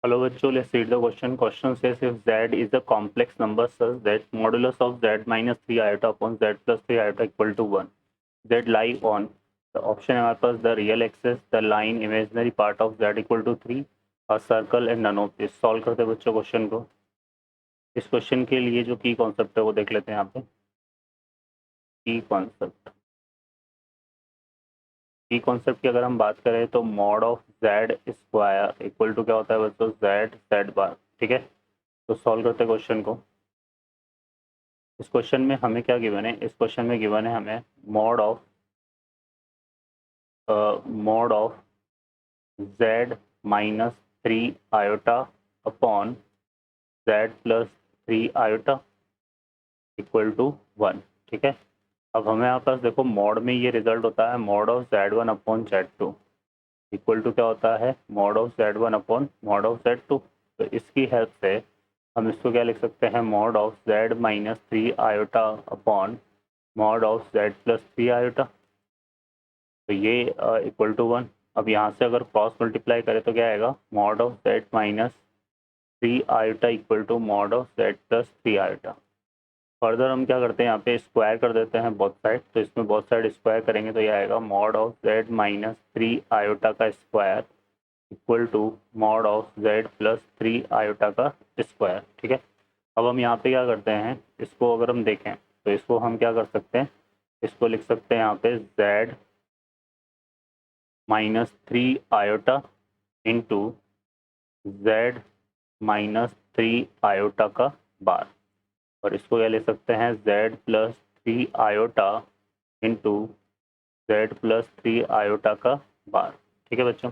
Hello bachcho, let's read the question. Question says if z is a complex number such that modulus of z minus 3 iota upon z plus 3 iota equal to 1. Z lie on the option है हमारे पास the real axis, the line imaginary part of z equal to 3, a circle and none of this. Solve करते हैं बच्चों question को. इस question के लिए जो की कॉन्सेप्ट है वो देख लेते हैं यहाँ पे. की कॉन्सेप्ट की अगर हम बात करें तो mod of z square equal to क्या होता है बच्चों जेड बार. ठीक है, तो सॉल्व करते हैं क्वेश्चन को. इस क्वेश्चन में हमें क्या गिवन है? इस क्वेश्चन में गिवन है हमें mod of z minus 3 iota upon z plus 3 iota equal to 1. ठीक है, अब हमें यहाँ पास देखो मॉड में ये रिजल्ट होता है mod of z1 upon z2 equal to क्या होता है mod of z1 upon mod of z2. तो इसकी हेल्प से हम इसको क्या लिख सकते हैं mod of z minus 3 iota upon mod of z plus 3 iota. तो ये इक्वल टू 1. अब यहाँ से अगर क्रॉस मल्टीप्लाई करें तो क्या आएगा mod of z minus 3 iota equal to mod of z plus 3 iota. Further हम क्या करते हैं यहाँ पे स्क्वायर कर देते हैं बोथ साइड. तो इसमें बोथ साइड स्क्वायर करेंगे तो ये आएगा mod of z minus 3 iota का square equal to mod of z plus 3 iota का स्क्वायर. ठीक है, अब हम यहाँ पे क्या करते हैं इसको अगर हम देखें तो इसको हम क्या कर सकते हैं इसको लिख सकते हैं यहाँ पे z minus 3 iota into z minus 3 iota का बार. और इसको क्या ले सकते हैं z plus 3 iota into z plus 3 iota का बार. ठीक है बच्चों,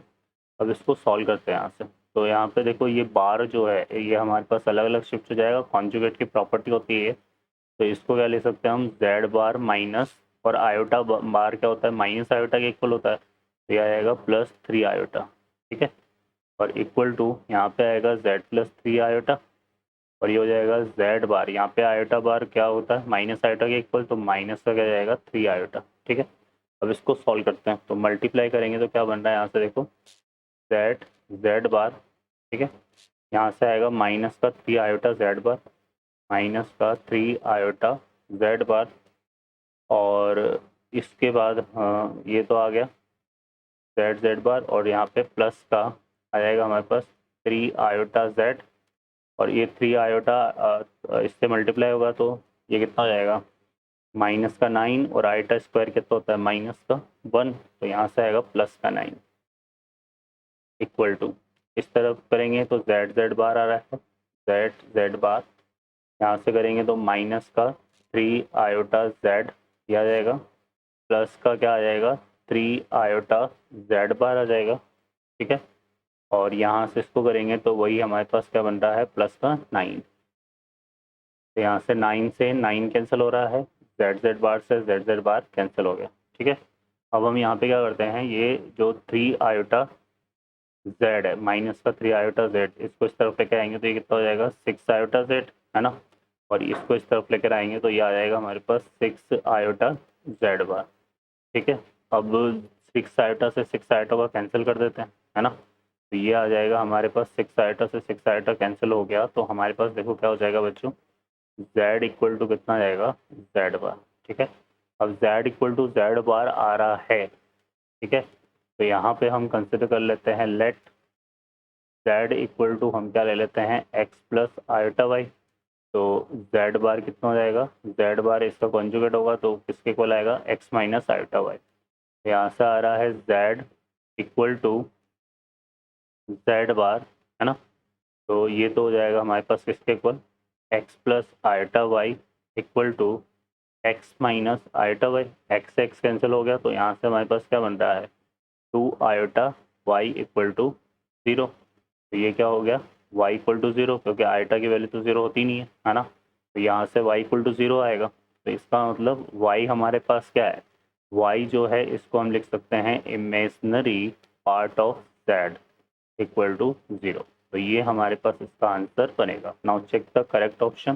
अब इसको सॉल्व करते हैं यहाँ से. तो यहाँ पे देखो ये बार जो है ये हमारे पास अलग अलग शिफ्ट हो जाएगा. कॉन्जुगेट की प्रॉपर्टी होती है. तो इसको क्या ले सकते हैं हम z बार माइनस और आयोटा बार क्या होता है माइनस आयोटा के इक्वल होता है. तो यह आएगा प्लस 3 आयोटा. ठीक है, और इक्वल टू यहाँ पे आएगा z प्लस 3 आयोटा और ये हो जाएगा z बार. यहाँ पे आयोटा बार क्या होता है माइनस आयोटा के इक्वल, तो माइनस का क्या जाएगा 3 आयोटा. ठीक है, अब इसको सॉल्व करते हैं. तो मल्टीप्लाई करेंगे तो क्या बन रहा है यहाँ से देखो z बार. ठीक है, यहाँ से आएगा माइनस का 3 आयोटा z बार माइनस का 3 आयोटा z बार. और इसके बाद ये तो आ गया z बार और यहाँ पे प्लस का आ जाएगा हमारे पास 3 आयोटा z और ये 3 आयोटा इससे मल्टीप्लाई होगा तो ये कितना हो जाएगा माइनस का 9 और आयोटा स्क्वायर कितना होता है माइनस का 1. तो यहाँ से आएगा प्लस का 9 इक्वल टू इस तरफ करेंगे तो z बार आ रहा है z बार. यहाँ से करेंगे तो माइनस का 3 आयोटा z ये आ जाएगा प्लस का क्या आ जाएगा 3 आयोटा z बार आ जाएगा. ठीक है, और यहाँ से इसको करेंगे तो वही हमारे पास क्या बन रहा है प्लस का 9. तो यहाँ से 9 से 9 कैंसिल हो रहा है z बार से z बार कैंसिल हो गया. ठीक है, अब हम यहाँ पे क्या करते हैं ये जो 3 आयोटा z है माइनस का 3 आयोटा z इसको इस तरफ लेकर आएंगे तो ये कितना हो जाएगा 6 आयोटा z है ना. और इसको इस तरफ लेकर आएंगे तो ये आ जाएगा हमारे पास 6 आयोटा z बार. ठीक है, अब 6 आयोटा से 6 आयोटा का कैंसिल कर देते हैं है ना. तो ये आ जाएगा हमारे पास 6 आयोटा से 6 आयोटा कैंसिल हो गया. तो हमारे पास देखो क्या हो जाएगा बच्चों z इक्वल टू कितना जाएगा z बार. ठीक है, अब z इक्वल टू z बार आ रहा है. ठीक है, तो यहाँ पे हम कंसिडर कर लेते हैं लेट z इक्वल टू हम क्या ले लेते हैं x प्लस आयोटा वाई. तो z बार कितना हो जाएगा z बार इसका कॉन्जुगेट होगा तो किसके इक्वल आएगा x माइनस आयोटा वाई. यहाँ से आ रहा है z इक्वल टू z बार है ना. तो ये तो हो जाएगा हमारे पास किसके equal x plus iota y equal to x minus iota y. x cancel हो गया तो यहाँ से हमारे पास क्या बन रहा है 2 आयोटा y इक्वल टू 0. तो ये क्या हो गया y इक्वल टू 0 क्योंकि आयोटा की वैल्यू तो 0 होती नहीं है ना. तो यहाँ से y इक्वल टू 0 आएगा. तो इसका मतलब y हमारे पास क्या है y जो है इसको हम लिख सकते हैं imaginary part of z equal to 0. तो ये हमारे पास इसका आंसर बनेगा. Now check the correct option.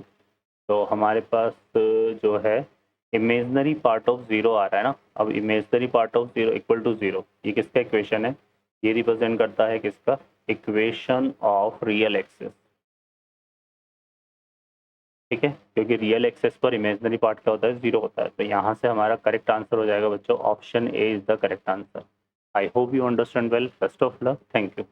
तो हमारे पास जो है इमेजनरी पार्ट ऑफ 0 आ रहा है ना. अब imaginary part of 0 equal to 0 ये किसका इक्वेशन है ये रिप्रेजेंट करता है किसका इक्वेशन ऑफ रियल एक्सेस। ठीक है, क्योंकि रियल एक्सेस पर इमेजिनरी पार्ट क्या होता है, 0 होता है। तो यहाँ से हमारा करेक्ट आंसर हो जाएगा बच्चों, option A is the correct answer. I hope you understand well. Best of luck, thank you.